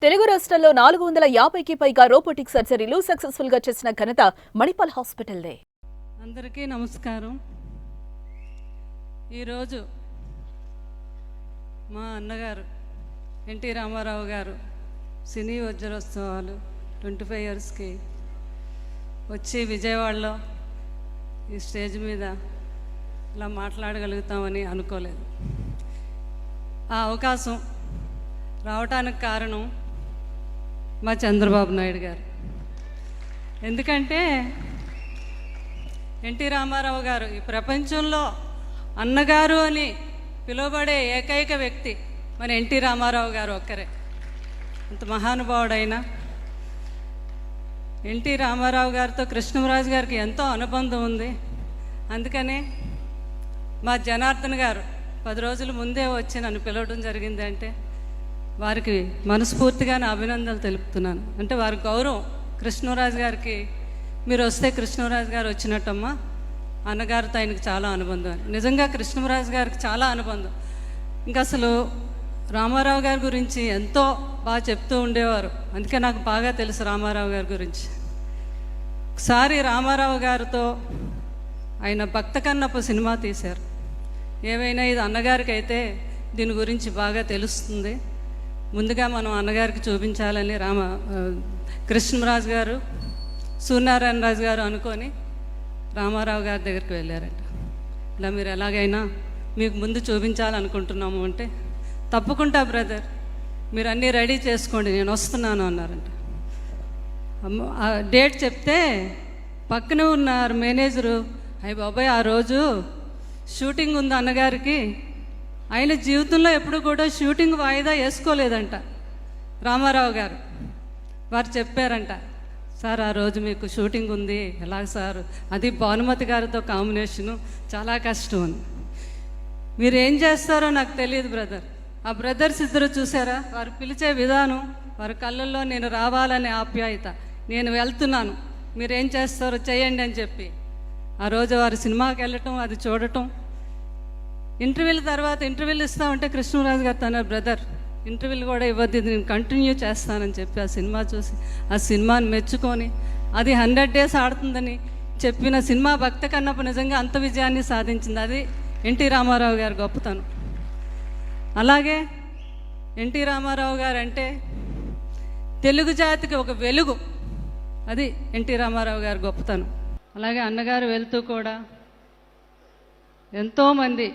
తెలుగు రాష్ట్రాల్లో 450కి పైగా రోబోటిక్ సర్జరీలు సక్సెస్ఫుల్ గా చేసిన ఘనత మణిపాల్ హాస్పిటల్దే. అందరికీ నమస్కారం. ఈరోజు మా అన్నగారు ఎన్టీ రామారావు గారు సినీ వజ్రోత్సవాలు 25 ఇయర్స్కి వచ్చి విజయవాడలో ఈ స్టేజ్ మీద ఇలా మాట్లాడగలుగుతామని అనుకోలేదు. ఆ అవకాశం రావటానికి కారణం మా చంద్రబాబు నాయుడు గారు. ఎందుకంటే ఎన్టీ రామారావు గారు ఈ ప్రపంచంలో అన్నగారు అని పిలువబడే ఏకైక వ్యక్తి మన ఎన్టీ రామారావు గారు ఒక్కరే. అంత మహానుభావుడైన ఎన్టీ రామారావు గారితో కృష్ణరాజు గారికి ఎంతో అనుబంధం ఉంది. అందుకనే మా జనార్దన్ గారు 10 రోజుల ముందే వచ్చి నన్ను పిలవడం జరిగింది. అంటే వారికి మనస్ఫూర్తిగా నా అభినందనలు తెలుపుతున్నాను. అంటే వారి గౌరవం కృష్ణరాజు గారికి, మీరు వస్తే కృష్ణరాజు గారు వచ్చినట్టమ్మా, అన్నగారితో ఆయనకు చాలా అనుబంధం. నిజంగా కృష్ణరాజు గారికి చాలా అనుబంధం. ఇంకా అసలు రామారావు గారి గురించి ఎంతో బాగా చెప్తూ ఉండేవారు. అందుకే నాకు బాగా తెలుసు రామారావు గారి గురించి. ఒకసారి రామారావు గారితో ఆయన భక్త కన్నప్ప సినిమా తీశారు. ఏమైనా ఇది అన్నగారికి అయితే దీని గురించి బాగా తెలుస్తుంది, ముందుగా మనం అన్నగారికి చూపించాలని కృష్ణరాజు గారు, సూర్యనారాయణ రాజు గారు అనుకొని రామారావు గారి దగ్గరికి వెళ్ళారట. ఇలా మీరు ఎలాగైనా మీకు ముందు చూపించాలనుకుంటున్నాము అంటే, తప్పకుండా బ్రదర్, మీరు అన్నీ రెడీ చేసుకోండి, నేను వస్తున్నాను అన్నారంట. ఆ డేట్ చెప్తే పక్కనే ఉన్నారు మేనేజరు, అయ్య బాబాయ్ ఆ రోజు షూటింగ్ ఉంది అన్నగారికి, ఆయన జీవితంలో ఎప్పుడు కూడా షూటింగ్ వాయిదా వేసుకోలేదంట రామారావు గారు. వారు చెప్పారంట, సార్ ఆ రోజు మీకు షూటింగ్ ఉంది, ఎలాగ సార్, అది భానుమతి గారితో కాంబినేషను, చాలా కష్టం అని. మీరు ఏం చేస్తారో నాకు తెలియదు బ్రదర్. ఆ బ్రదర్స్ ఇద్దరు చూసారా, వారు పిలిచే విధానం, వారి కళ్ళల్లో నేను రావాలనే ఆప్యాయత, నేను వెళ్తున్నాను, మీరేం చేస్తారో చేయండి అని చెప్పి ఆ రోజు వారు సినిమాకి వెళ్ళటం, అది చూడటం. ఇంటర్వ్యూల తర్వాత ఇంటర్వ్యూలు ఇస్తామంటే కృష్ణరాజు గారు తన బ్రదర్ ఇంటర్వ్యూలు కూడా ఇవ్వద్దు, నేను కంటిన్యూ చేస్తానని చెప్పి ఆ సినిమా చూసి ఆ సినిమాని మెచ్చుకొని అది 100 days ఆడుతుందని చెప్పిన సినిమా భక్త కన్నప్ప నిజంగా అంత విజయాన్ని సాధించింది. అది ఎన్టీ రామారావు గారి గొప్పతనం. అలాగే ఎన్టీ రామారావు గారు అంటే తెలుగు జాతికి ఒక వెలుగు, అది ఎన్టీ రామారావు గారి గొప్పతనం. అలాగే అన్నగారు వెళ్తూ కూడా ఎంతోమంది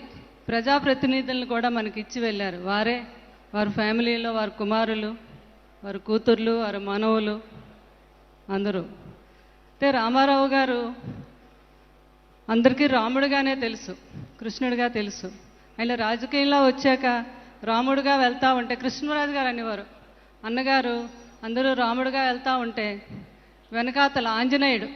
ప్రజాప్రతినిధులను కూడా మనకి ఇచ్చి వెళ్ళారు. వారి ఫ్యామిలీలో వారి కుమారులు, వారి కూతుర్లు, వారి మనవులు అందరూ. అంటే రామారావు గారు అందరికీ రాముడుగానే తెలుసు, కృష్ణుడిగా తెలుసు. ఆయన రాజకీయంలో వచ్చాక రాముడుగా వెళ్తూ ఉంటే కృష్ణరాజు గారు అనేవారు, అన్నగారు అందరూ రాముడుగా వెళ్తూ ఉంటే వెనకాతల ఆంజనేయుడు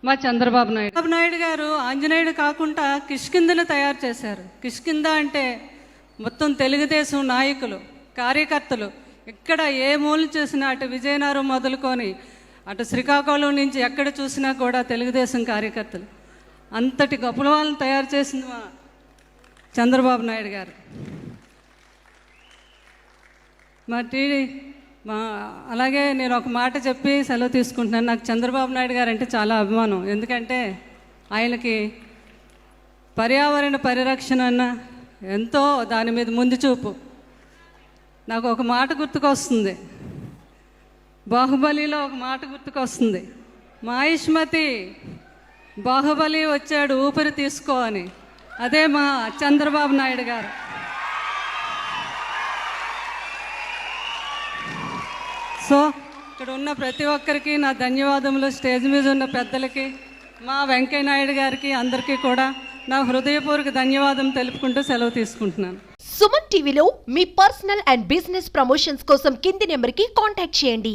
మా చంద్రబాబు నాయుడు గారు ఆంజనేయుడు కాకుండా కిష్కిందను తయారు చేశారు. కిష్కింద అంటే మొత్తం తెలుగుదేశం నాయకులు, కార్యకర్తలు ఎక్కడ ఏ మూల చూసినా, అటు విజయనగరం మొదలుకొని అటు శ్రీకాకుళం నుంచి ఎక్కడ చూసినా కూడా తెలుగుదేశం కార్యకర్తలు. అంతటి గొప్ప వాళ్ళని తయారు చేసింది మా చంద్రబాబు నాయుడు గారు. అలాగే నేను ఒక మాట చెప్పి సెలవు తీసుకుంటున్నాను. నాకు చంద్రబాబు నాయుడు గారు అంటే చాలా అభిమానం. ఎందుకంటే ఆయనకి పర్యావరణ పరిరక్షణ అన్న ఎంతో దాని మీద ముందు చూపు. నాకు ఒక మాట గుర్తుకొస్తుంది, బాహుబలిలో ఒక మాట గుర్తుకొస్తుంది, మాహిష్మతి బాహుబలి వచ్చాడు ఊపిరి తీసుకో అని. అదే మా చంద్రబాబు నాయుడు గారు. సో ఇక్కడ ఉన్న ప్రతి ఒక్కరికి నా ధన్యవాదములు. స్టేజ్ మీద ఉన్న పెద్దలకి, మా వెంకయ్య నాయుడు గారికి, అందరికీ కూడా నా హృదయపూర్వక ధన్యవాదం తెలుపుకుంటూ సెలవు తీసుకుంటున్నాను. సుమన్ టీవీలో మీ పర్సనల్ అండ్ బిజినెస్ ప్రమోషన్స్ కోసం కింది నెంబర్కి కాంటాక్ట్ చేయండి.